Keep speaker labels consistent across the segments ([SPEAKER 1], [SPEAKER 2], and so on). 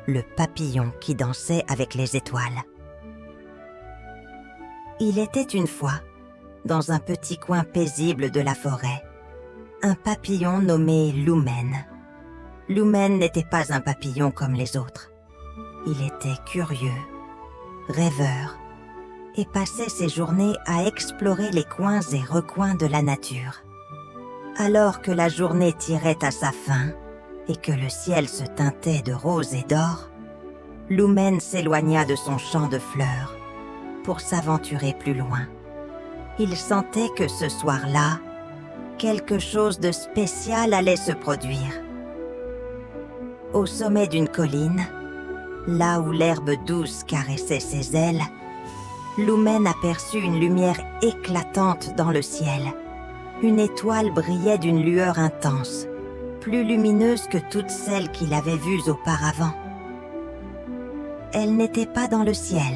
[SPEAKER 1] le papillon qui dansait avec les étoiles. Il était une fois, dans un petit coin paisible de la forêt, un papillon nommé Lumen. Lumen n'était pas un papillon comme les autres. Il était curieux, rêveur, et passait ses journées à explorer les coins et recoins de la nature. Alors que la journée tirait à sa fin et que le ciel se teintait de rose et d'or, Lumen s'éloigna de son champ de fleurs pour s'aventurer plus loin. Il sentait que ce soir-là, quelque chose de spécial allait se produire. Au sommet d'une colline, là où l'herbe douce caressait ses ailes, Lumen aperçut une lumière éclatante dans le ciel. Une étoile brillait d'une lueur intense, plus lumineuse que toutes celles qu'il avait vues auparavant. Elle n'était pas dans le ciel,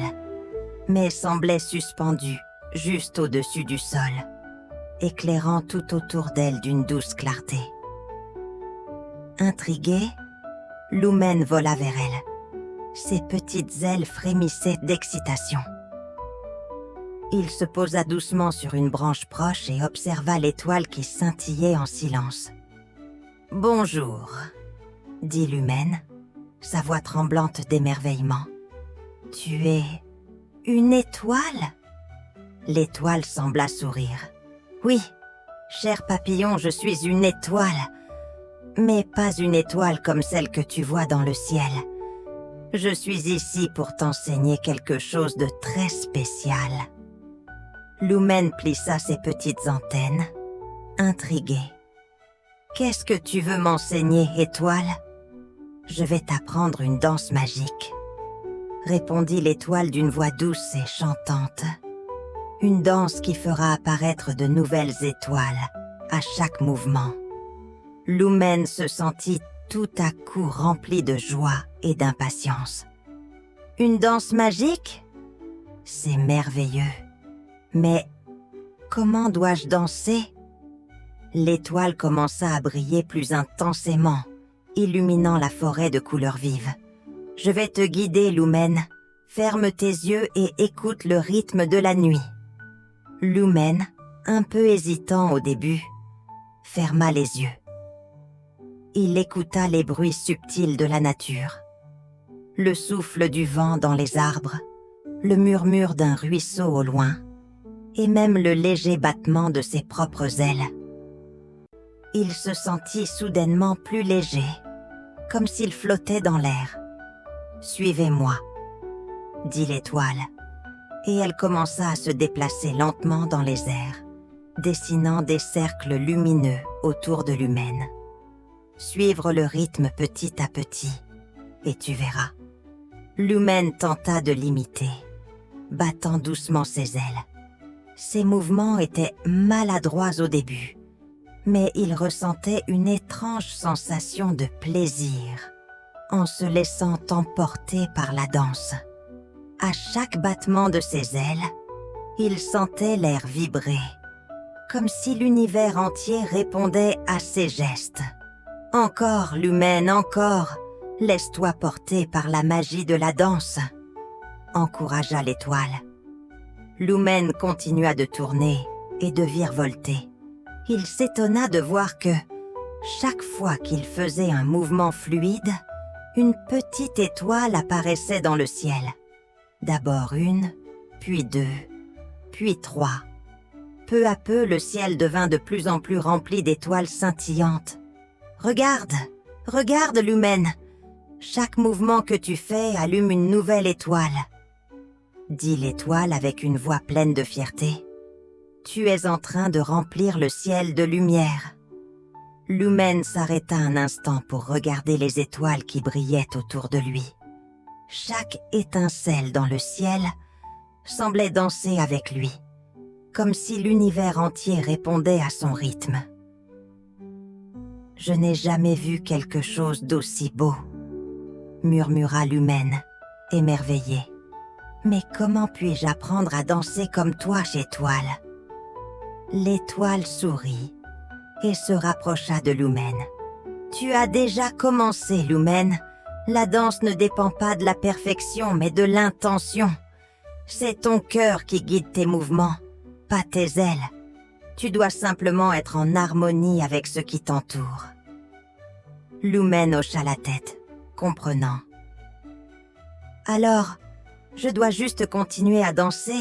[SPEAKER 1] mais semblait suspendue juste au-dessus du sol, éclairant tout autour d'elle d'une douce clarté. Intrigué, Lumen vola vers elle. Ses petites ailes frémissaient d'excitation. Il se posa doucement sur une branche proche et observa l'étoile qui scintillait en silence. « Bonjour, » dit Lumen, sa voix tremblante d'émerveillement. « Tu es une étoile ?» L'étoile sembla sourire. « Oui, cher papillon, je suis une étoile, mais pas une étoile comme celle que tu vois dans le ciel. Je suis ici pour t'enseigner quelque chose de très spécial. » Lumen plissa ses petites antennes, intrigué. « Qu'est-ce que tu veux m'enseigner, étoile ?»« Je vais t'apprendre une danse magique, » répondit l'étoile d'une voix douce et chantante. « Une danse qui fera apparaître de nouvelles étoiles à chaque mouvement. » Lumen se sentit tout à coup rempli de joie et d'impatience. « Une danse magique ? C'est merveilleux. Mais comment dois-je danser ?» L'étoile commença à briller plus intensément, illuminant la forêt de couleurs vives. « Je vais te guider, Lumen. Ferme tes yeux et écoute le rythme de la nuit. » Lumen, un peu hésitant au début, ferma les yeux. Il écouta les bruits subtils de la nature. Le souffle du vent dans les arbres, le murmure d'un ruisseau au loin, et même le léger battement de ses propres ailes. Il se sentit soudainement plus léger, comme s'il flottait dans l'air. « Suivez-moi » dit l'étoile, et elle commença à se déplacer lentement dans les airs, dessinant des cercles lumineux autour de Lumen. Suivre le rythme petit à petit, et tu verras. Lumen tenta de l'imiter, battant doucement ses ailes. Ses mouvements étaient maladroits au début, mais il ressentait une étrange sensation de plaisir en se laissant emporter par la danse. À chaque battement de ses ailes, il sentait l'air vibrer, comme si l'univers entier répondait à ses gestes. « Encore, Lumen, encore, laisse-toi porter par la magie de la danse », encouragea l'étoile. Lumen continua de tourner et de virevolter. Il s'étonna de voir que, chaque fois qu'il faisait un mouvement fluide, une petite étoile apparaissait dans le ciel. D'abord une, puis deux, puis trois. Peu à peu, le ciel devint de plus en plus rempli d'étoiles scintillantes. « Regarde, regarde, Lumen, chaque mouvement que tu fais allume une nouvelle étoile. » dit l'étoile avec une voix pleine de fierté. « Tu es en train de remplir le ciel de lumière. » Lumen s'arrêta un instant pour regarder les étoiles qui brillaient autour de lui. Chaque étincelle dans le ciel semblait danser avec lui, comme si l'univers entier répondait à son rythme. « Je n'ai jamais vu quelque chose d'aussi beau, » murmura Lumen, émerveillé. « Mais comment puis-je apprendre à danser comme toi, étoile ?» L'étoile sourit et se rapprocha de Lumen. « Tu as déjà commencé, Lumen. La danse ne dépend pas de la perfection, mais de l'intention. C'est ton cœur qui guide tes mouvements, pas tes ailes. Tu dois simplement être en harmonie avec ce qui t'entoure. Lumen hocha la tête, comprenant. Alors, je dois juste continuer à danser,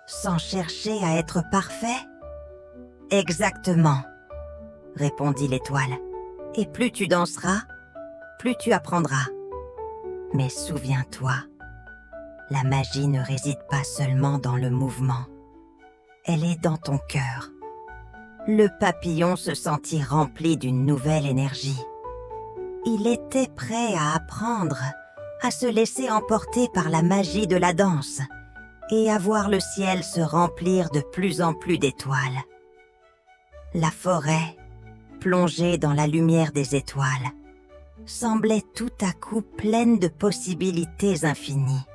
[SPEAKER 1] sans chercher à être parfait? Exactement, répondit l'étoile. Et plus tu danseras, plus tu apprendras. Mais souviens-toi, la magie ne réside pas seulement dans le mouvement. Elle est dans ton cœur. Le papillon se sentit rempli d'une nouvelle énergie. Il était prêt à apprendre, à se laisser emporter par la magie de la danse et à voir le ciel se remplir de plus en plus d'étoiles. La forêt, plongée dans la lumière des étoiles, semblait tout à coup pleine de possibilités infinies.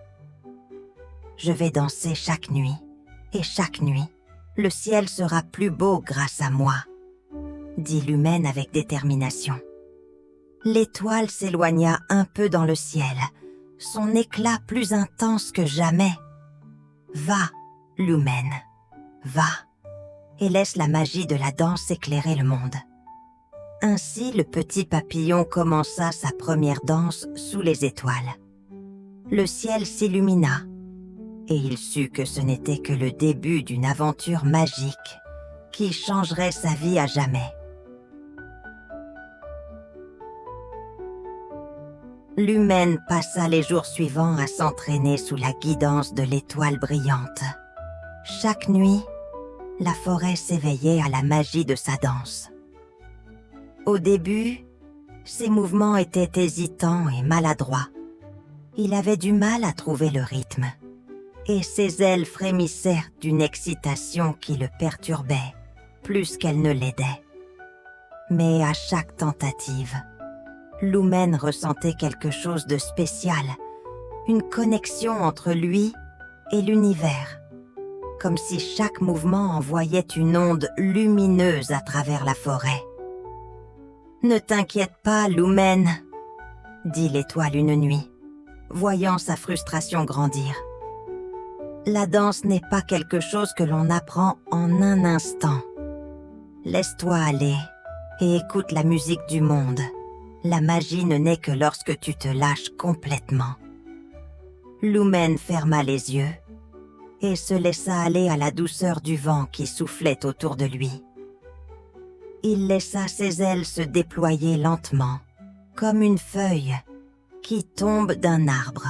[SPEAKER 1] Je vais danser chaque nuit, et chaque nuit, le ciel sera plus beau grâce à moi, dit Lumen avec détermination. L'étoile s'éloigna un peu dans le ciel, son éclat plus intense que jamais. Va, Lumen, va, et laisse la magie de la danse éclairer le monde. Ainsi, le petit papillon commença sa première danse sous les étoiles. Le ciel s'illumina, et il sut que ce n'était que le début d'une aventure magique qui changerait sa vie à jamais. Lumen passa les jours suivants à s'entraîner sous la guidance de l'étoile brillante. Chaque nuit, la forêt s'éveillait à la magie de sa danse. Au début, ses mouvements étaient hésitants et maladroits. Il avait du mal à trouver le rythme, et ses ailes frémissaient d'une excitation qui le perturbait plus qu'elle ne l'aidait. Mais à chaque tentative, Lumen ressentait quelque chose de spécial, une connexion entre lui et l'univers, comme si chaque mouvement envoyait une onde lumineuse à travers la forêt. « Ne t'inquiète pas, Lumen, » dit l'étoile une nuit, voyant sa frustration grandir. « La danse n'est pas quelque chose que l'on apprend en un instant. Laisse-toi aller et écoute la musique du monde. La magie ne naît que lorsque tu te lâches complètement. » Lumen ferma les yeux et se laissa aller à la douceur du vent qui soufflait autour de lui. Il laissa ses ailes se déployer lentement, comme une feuille qui tombe d'un arbre.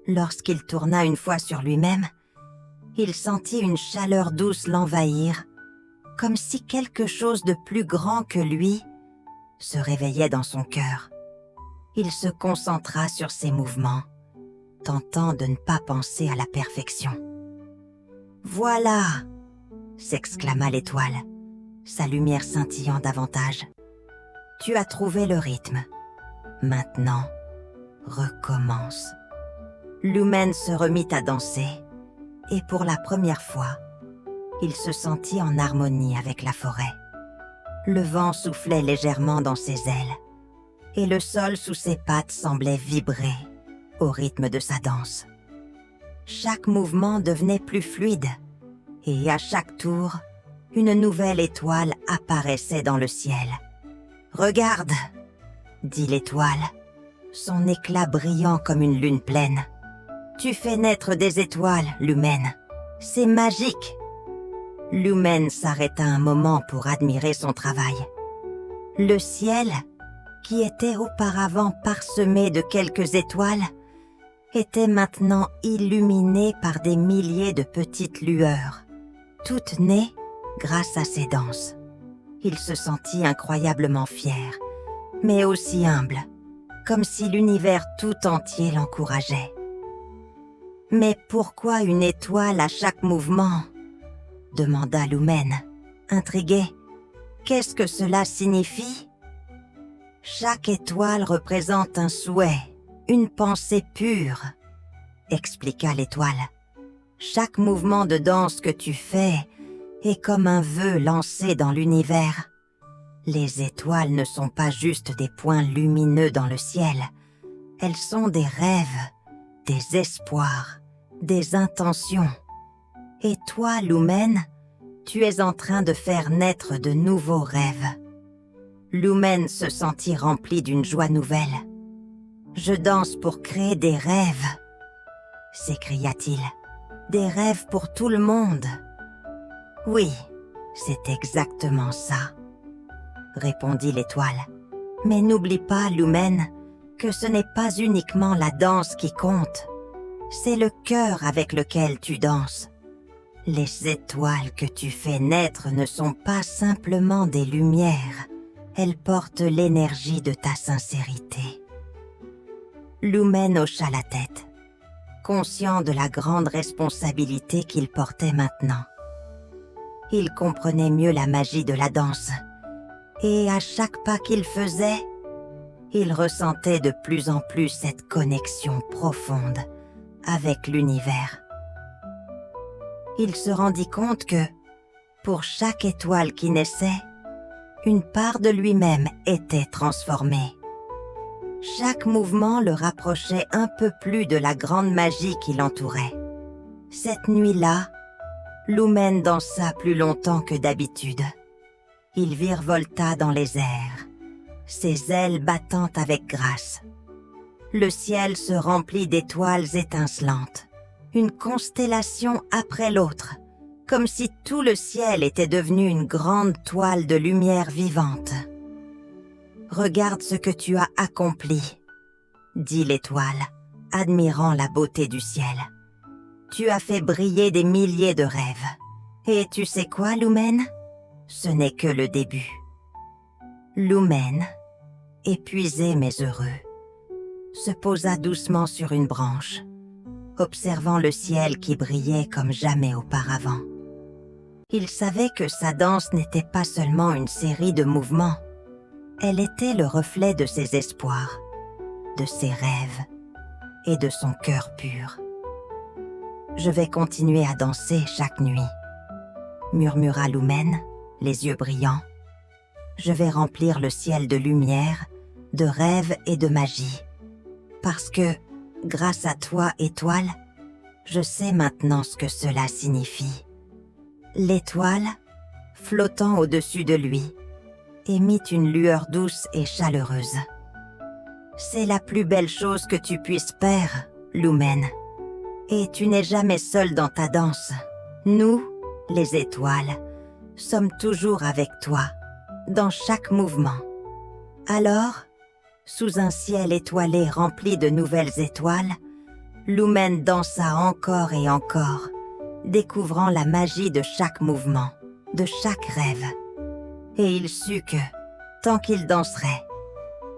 [SPEAKER 1] Lorsqu'il tourna une fois sur lui-même, il sentit une chaleur douce l'envahir, comme si quelque chose de plus grand que lui se réveillait dans son cœur. Il se concentra sur ses mouvements, tentant de ne pas penser à la perfection. « Voilà !» s'exclama l'étoile, sa lumière scintillant davantage. « Tu as trouvé le rythme. Maintenant, recommence. » Lumen se remit à danser, et pour la première fois, il se sentit en harmonie avec la forêt. Le vent soufflait légèrement dans ses ailes, et le sol sous ses pattes semblait vibrer au rythme de sa danse. Chaque mouvement devenait plus fluide, et à chaque tour, une nouvelle étoile apparaissait dans le ciel. « Regarde !» dit l'étoile, son éclat brillant comme une lune pleine. « Tu fais naître des étoiles, Lumen. C'est magique !» Lumen s'arrêta un moment pour admirer son travail. Le ciel, qui était auparavant parsemé de quelques étoiles, était maintenant illuminé par des milliers de petites lueurs, toutes nées grâce à ses danses. Il se sentit incroyablement fier, mais aussi humble, comme si l'univers tout entier l'encourageait. « Mais pourquoi une étoile à chaque mouvement ?» demanda Lumen, intrigué. « Qu'est-ce que cela signifie ?»« Chaque étoile représente un souhait, une pensée pure, » expliqua l'étoile. « Chaque mouvement de danse que tu fais est comme un vœu lancé dans l'univers. Les étoiles ne sont pas juste des points lumineux dans le ciel. Elles sont des rêves, des espoirs, des intentions. Et toi, Lumen, tu es en train de faire naître de nouveaux rêves. Lumen se sentit rempli d'une joie nouvelle. « Je danse pour créer des rêves !» s'écria-t-il. « Des rêves pour tout le monde !»« Oui, c'est exactement ça !» répondit l'étoile. « Mais n'oublie pas, Lumen, que ce n'est pas uniquement la danse qui compte. C'est le cœur avec lequel tu danses. Les étoiles que tu fais naître ne sont pas simplement des lumières. Elles portent l'énergie de ta sincérité. » Lumen hocha la tête, conscient de la grande responsabilité qu'il portait maintenant. Il comprenait mieux la magie de la danse, et à chaque pas qu'il faisait, il ressentait de plus en plus cette connexion profonde avec l'univers. Il se rendit compte que, pour chaque étoile qui naissait, une part de lui-même était transformée. Chaque mouvement le rapprochait un peu plus de la grande magie qui l'entourait. Cette nuit-là, Lumen dansa plus longtemps que d'habitude. Il virevolta dans les airs, ses ailes battant avec grâce. Le ciel se remplit d'étoiles étincelantes, une constellation après l'autre, comme si tout le ciel était devenu une grande toile de lumière vivante. « Regarde ce que tu as accompli, » dit l'étoile, admirant la beauté du ciel. « Tu as fait briller des milliers de rêves. Et tu sais quoi, Lumen ? Ce n'est que le début. » Lumen, épuisé mais heureux, se posa doucement sur une branche, observant le ciel qui brillait comme jamais auparavant. Il savait que sa danse n'était pas seulement une série de mouvements. Elle était le reflet de ses espoirs, de ses rêves et de son cœur pur. « Je vais continuer à danser chaque nuit, » murmura Lumen, les yeux brillants. « Je vais remplir le ciel de lumière, de rêves et de magie. Parce que, grâce à toi, étoile, je sais maintenant ce que cela signifie. » L'étoile, flottant au-dessus de lui, émit une lueur douce et chaleureuse. « C'est la plus belle chose que tu puisses faire, Lumen. Et tu n'es jamais seul dans ta danse. Nous, les étoiles, sommes toujours avec toi, dans chaque mouvement. » Alors, sous un ciel étoilé rempli de nouvelles étoiles, Lumen dansa encore et encore, découvrant la magie de chaque mouvement, de chaque rêve. Et il sut que, tant qu'il danserait,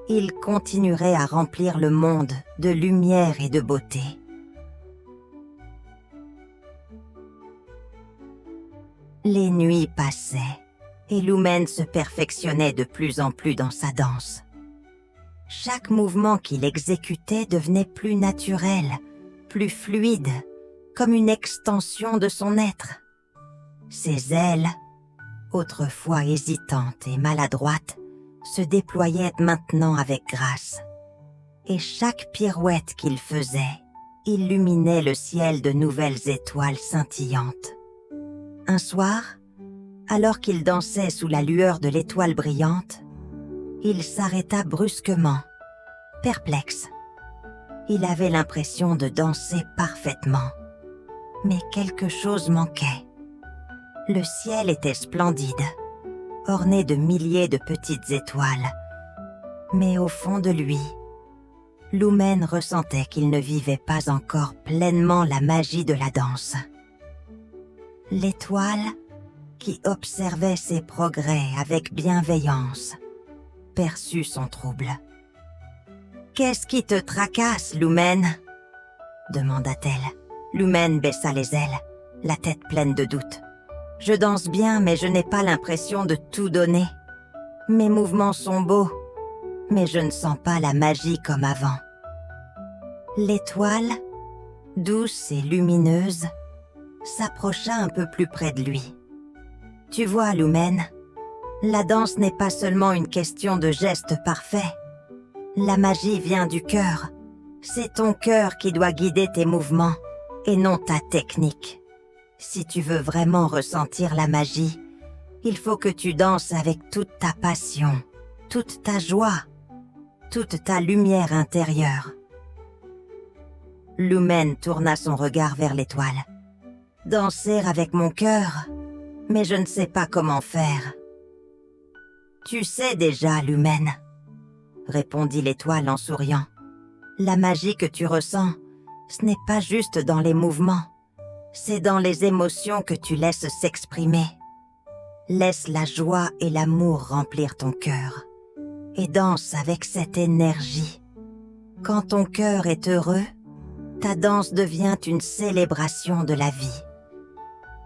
[SPEAKER 1] il continuerait à remplir le monde de lumière et de beauté. Les nuits passaient, et Lumen se perfectionnait de plus en plus dans sa danse. Chaque mouvement qu'il exécutait devenait plus naturel, plus fluide, comme une extension de son être. Ses ailes, autrefois hésitantes et maladroites, se déployaient maintenant avec grâce. Et chaque pirouette qu'il faisait illuminait le ciel de nouvelles étoiles scintillantes. Un soir, alors qu'il dansait sous la lueur de l'étoile brillante, il s'arrêta brusquement, perplexe. Il avait l'impression de danser parfaitement, mais quelque chose manquait. Le ciel était splendide, orné de milliers de petites étoiles, mais au fond de lui, Lumen ressentait qu'il ne vivait pas encore pleinement la magie de la danse. L'étoile, qui observait ses progrès avec bienveillance, perçut son trouble. « Qu'est-ce qui te tracasse, Lumen ?» demanda-t-elle. Lumen baissa les ailes, la tête pleine de doute. « Je danse bien, mais je n'ai pas l'impression de tout donner. Mes mouvements sont beaux, mais je ne sens pas la magie comme avant. » L'étoile, douce et lumineuse, s'approcha un peu plus près de lui. « Tu vois, Lumen, La danse n'est pas seulement une question de gestes parfaits. La magie vient du cœur. C'est ton cœur qui doit guider tes mouvements, et non ta technique. Si tu veux vraiment ressentir la magie, il faut que tu danses avec toute ta passion, toute ta joie, toute ta lumière intérieure. Lumen tourna son regard vers l'étoile. « Danser avec mon cœur, mais je ne sais pas comment faire. »« Tu sais déjà, Lumen, » répondit l'étoile en souriant. « La magie que tu ressens, ce n'est pas juste dans les mouvements, c'est dans les émotions que tu laisses s'exprimer. Laisse la joie et l'amour remplir ton cœur, et danse avec cette énergie. Quand ton cœur est heureux, ta danse devient une célébration de la vie. »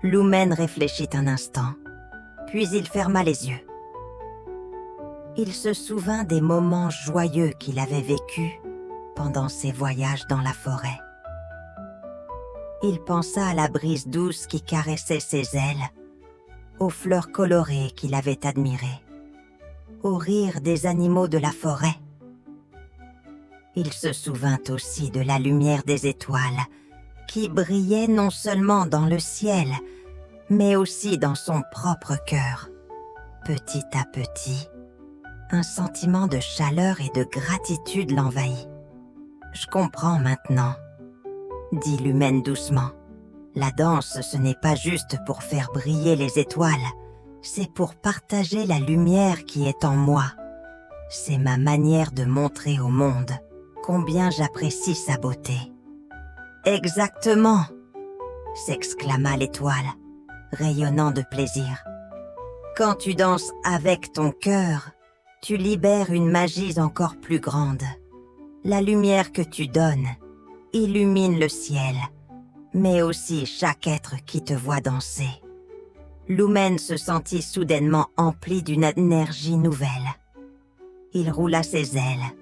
[SPEAKER 1] Lumen réfléchit un instant, puis il ferma les yeux. Il se souvint des moments joyeux qu'il avait vécus pendant ses voyages dans la forêt. Il pensa à la brise douce qui caressait ses ailes, aux fleurs colorées qu'il avait admirées, au rire des animaux de la forêt. Il se souvint aussi de la lumière des étoiles qui brillait non seulement dans le ciel, mais aussi dans son propre cœur. Petit à petit, un sentiment de chaleur et de gratitude l'envahit. « Je comprends maintenant, » dit Lumen doucement. « La danse, ce n'est pas juste pour faire briller les étoiles, c'est pour partager la lumière qui est en moi. C'est ma manière de montrer au monde combien j'apprécie sa beauté. » « Exactement !» s'exclama l'étoile, rayonnant de plaisir. « Quand tu danses avec ton cœur, tu libères une magie encore plus grande. La lumière que tu donnes illumine le ciel, mais aussi chaque être qui te voit danser. » Lumen se sentit soudainement empli d'une énergie nouvelle. Il roula ses ailes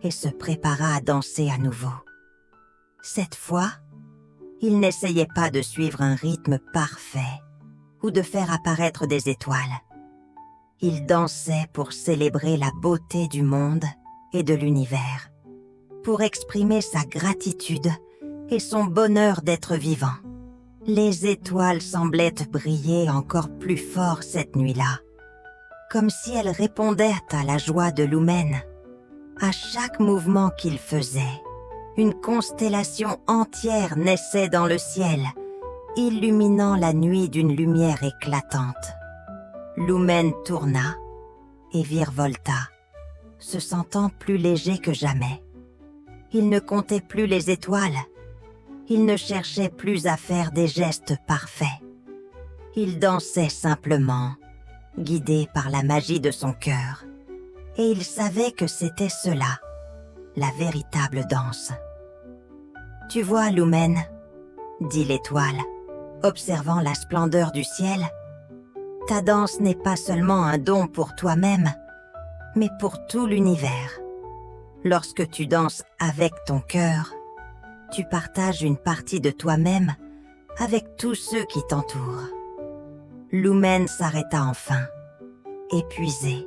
[SPEAKER 1] et se prépara à danser à nouveau. Cette fois, il n'essayait pas de suivre un rythme parfait ou de faire apparaître des étoiles. Il dansait pour célébrer la beauté du monde et de l'univers, pour exprimer sa gratitude et son bonheur d'être vivant. Les étoiles semblaient briller encore plus fort cette nuit-là, comme si elles répondaient à la joie de Lumen. À chaque mouvement qu'il faisait, une constellation entière naissait dans le ciel, illuminant la nuit d'une lumière éclatante. Lumen tourna et virevolta, se sentant plus léger que jamais. Il ne comptait plus les étoiles, il ne cherchait plus à faire des gestes parfaits. Il dansait simplement, guidé par la magie de son cœur, et il savait que c'était cela, la véritable danse. « Tu vois, Lumen, » dit l'étoile, observant la splendeur du ciel, « ta danse n'est pas seulement un don pour toi-même, mais pour tout l'univers. Lorsque tu danses avec ton cœur, tu partages une partie de toi-même avec tous ceux qui t'entourent. » Lumen s'arrêta enfin, épuisé,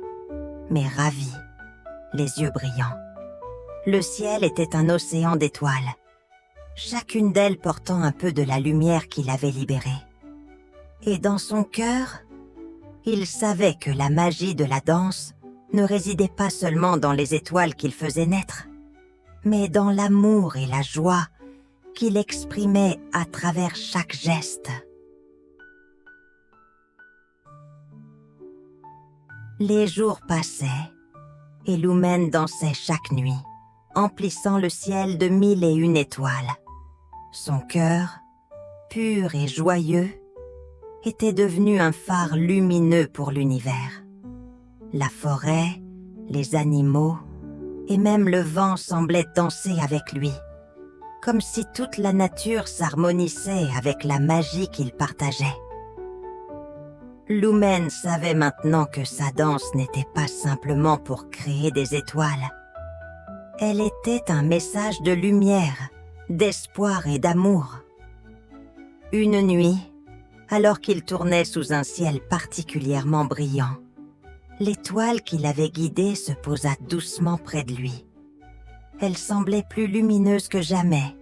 [SPEAKER 1] mais ravi, les yeux brillants. Le ciel était un océan d'étoiles, chacune d'elles portant un peu de la lumière qu'il avait libérée. Et dans son cœur, il savait que la magie de la danse ne résidait pas seulement dans les étoiles qu'il faisait naître, mais dans l'amour et la joie qu'il exprimait à travers chaque geste. Les jours passaient, et Lumen dansait chaque nuit, emplissant le ciel de 1001 étoiles. Son cœur, pur et joyeux, était devenu un phare lumineux pour l'univers. La forêt, les animaux et même le vent semblaient danser avec lui, comme si toute la nature s'harmonisait avec la magie qu'il partageait. Lumen savait maintenant que sa danse n'était pas simplement pour créer des étoiles. Elle était un message de lumière, d'espoir et d'amour. Une nuit, alors qu'il tournait sous un ciel particulièrement brillant, L'étoile qui l'avait guidé se posa doucement près de lui. Elle semblait plus lumineuse que jamais,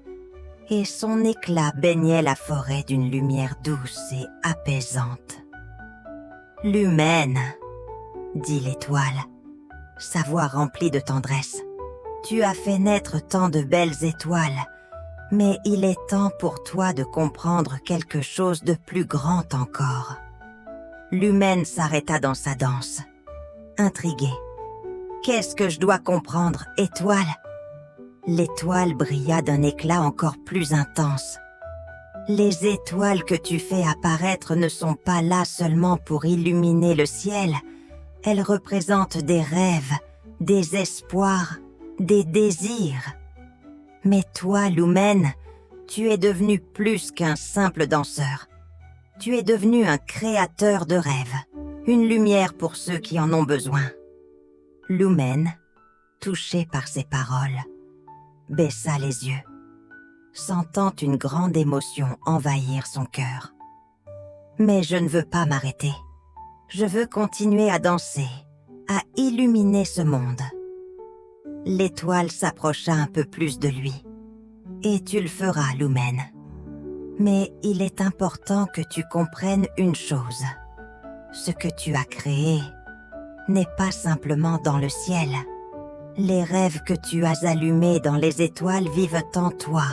[SPEAKER 1] et son éclat baignait la forêt d'une lumière douce et apaisante. « Lumen, » dit l'étoile, sa voix remplie de tendresse. « Tu as fait naître tant de belles étoiles, mais il est temps pour toi de comprendre quelque chose de plus grand encore. » Lumen s'arrêta dans sa danse, intrigué. « Qu'est-ce que je dois comprendre, étoile ?» L'étoile brilla d'un éclat encore plus intense. « Les étoiles que tu fais apparaître ne sont pas là seulement pour illuminer le ciel. Elles représentent des rêves, des espoirs, des désirs. Mais toi, Lumen, tu es devenu plus qu'un simple danseur. Tu es devenu un créateur de rêves, une lumière pour ceux qui en ont besoin. » Lumen, touché par ces paroles, baissa les yeux, sentant une grande émotion envahir son cœur. « Mais je ne veux pas m'arrêter. Je veux continuer à danser, à illuminer ce monde. » L'étoile s'approcha un peu plus de lui. « Et tu le feras, Lumen. Mais il est important que tu comprennes une chose. Ce que tu as créé n'est pas simplement dans le ciel. Les rêves que tu as allumés dans les étoiles vivent en toi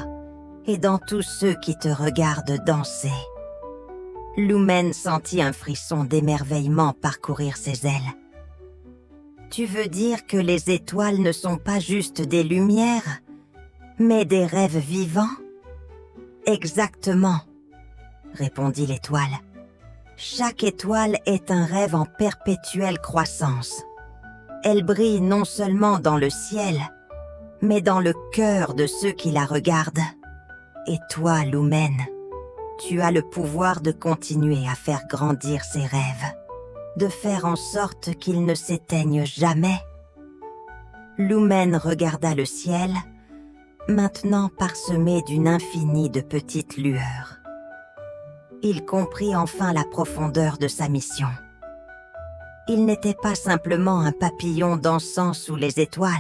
[SPEAKER 1] et dans tous ceux qui te regardent danser. » Lumen sentit un frisson d'émerveillement parcourir ses ailes. « Tu veux dire que les étoiles ne sont pas juste des lumières, mais des rêves vivants ? » « Exactement, » répondit l'étoile. « Chaque étoile est un rêve en perpétuelle croissance. Elle brille non seulement dans le ciel, mais dans le cœur de ceux qui la regardent. Et toi, Lumen, tu as le pouvoir de continuer à faire grandir ces rêves, de faire en sorte qu'ils ne s'éteignent jamais. » Lumen regarda le ciel, maintenant parsemé d'une infinie de petites lueurs. Il comprit enfin la profondeur de sa mission. Il n'était pas simplement un papillon dansant sous les étoiles.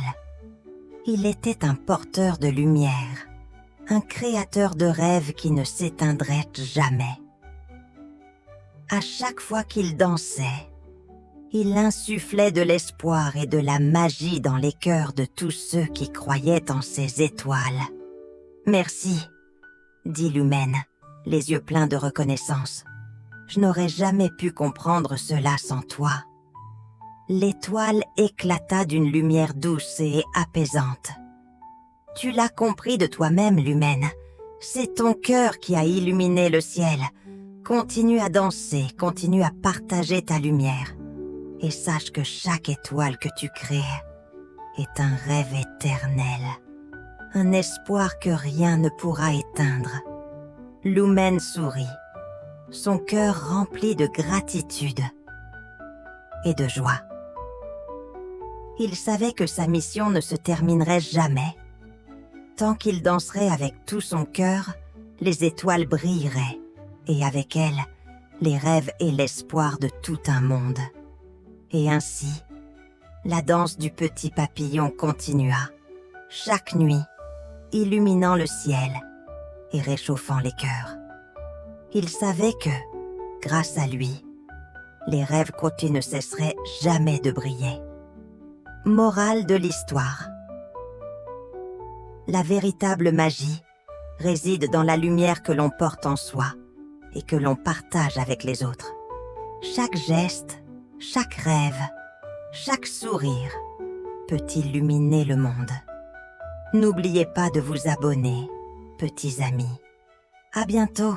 [SPEAKER 1] Il était un porteur de lumière, un créateur de rêves qui ne s'éteindrait jamais. À chaque fois qu'il dansait, il insufflait de l'espoir et de la magie dans les cœurs de tous ceux qui croyaient en ces étoiles. « Merci, » dit Lumen, les yeux pleins de reconnaissance. « Je n'aurais jamais pu comprendre cela sans toi. » L'étoile éclata d'une lumière douce et apaisante. « Tu l'as compris de toi-même, Lumen. C'est ton cœur qui a illuminé le ciel. Continue à danser, continue à partager ta lumière. Et sache que chaque étoile que tu crées est un rêve éternel, un espoir que rien ne pourra éteindre. » Lumen sourit, son cœur rempli de gratitude et de joie. Il savait que sa mission ne se terminerait jamais. Tant qu'il danserait avec tout son cœur, les étoiles brilleraient, et avec elles, les rêves et l'espoir de tout un monde. Et ainsi, la danse du petit papillon continua, chaque nuit, illuminant le ciel et réchauffant les cœurs. Il savait que, grâce à lui, les rêves côtés ne cesseraient jamais de briller. Morale de l'histoire. La véritable magie réside dans la lumière que l'on porte en soi et que l'on partage avec les autres. Chaque geste, chaque rêve, chaque sourire peut illuminer le monde. N'oubliez pas de vous abonner, petits amis. À bientôt.